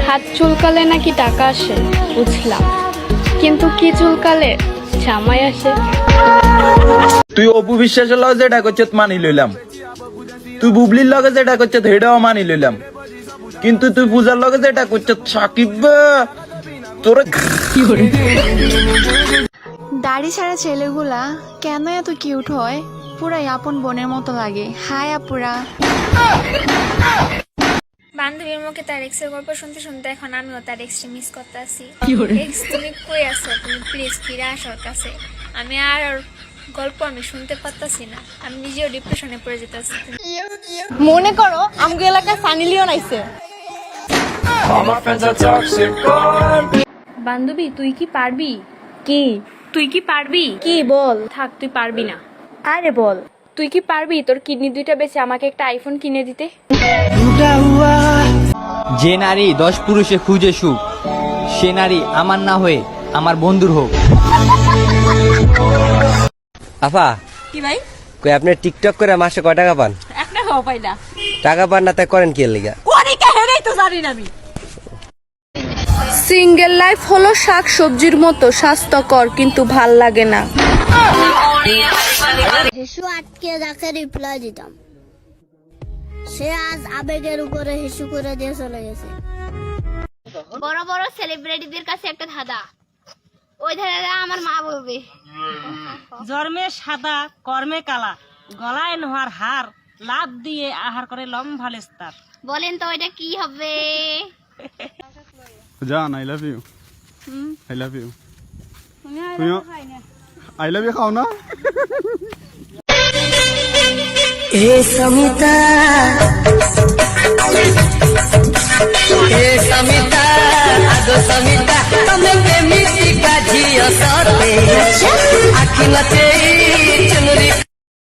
হাত চুলকালে নাকি টাকা আসে বুঝলাম, কিন্তু কি চুলকালে জামাই আসে। তুই অপু বিশ্বাসের লগে যেটা করছত মানি লইলাম, তুই বুবলির লগে যেটা করছত সেটাও মানি লইলাম, কিন্তু তুই পূজার লগে যেটা করছত সাকিব তোর দাড়ি ছাড়া ছেলেগুলা কেন এত কিউট হয়, পুরাই আপন বোনের মতো লাগে। হাই আপুরা। বান্ধবীর মুখে তার এক্সের গল্প শুনতে শুনতে এখন আমিও তার এক্সট্রি মিস করতে আসি। এক্স তুমি কই আছো, তুমি প্লিজ ফিরে আসো ওর কাছে। আমি আর ওর গল্প আমি শুনতে পারতাছি না, আমি নিজেও ডিপ্রেশনে পড়ে যেতেছি। মনে করো আমগো এলাকায় ফানি লিওন আইছে। বান্ধবী তুই কি পারবি? কি তুই কি পারবি? কি বল? থাক তুই পারবি না। আরে বল। তুই কি পারবি তোর কিডনি দুইটা বেচে আমাকে একটা আইফোন কিনে দিতে? যে নারী 10 পুরুষে খুঁজে সুখ, সে নারী আমার না হয়ে আমার বন্ধুর হোক। আফা কি ভাই? কই আপনি টিকটক করে মাসে কয় টাকা পান? একটা খাওয়া পাই না। টাকা পান না তাই করেন কি এর লিগা? কোনিকে হেরেই তো জানি না আমি। সিঙ্গেল লাইফ হলো শাক সবজির মতো স্বাস্থ্যকর, কিন্তু ভাল লাগে না। হিসু আটকে যাকে রিপ্লাই দিতাম, সে আজ আবেগের উপরে হিসু করে দিয়ে চলে গেছে। বড় বড় সেলিব্রিটিদের কাছে একটা ধাঁধা, ওই ধাঁধাটা আমার মা বলবে। জন্মে সাদা কর্মে কালা, গলায় নোহার হার, লাভ দিয়ে আহার করে লম্বা লেস্তার। বলেন তো ওইটা কি হবে? জান I love you. I love you. তুইও আই লাভ ইউ খাও না? এ সমিতা আগো সমিতা তুমি কেমিতি কাজিও সতে আখি মতে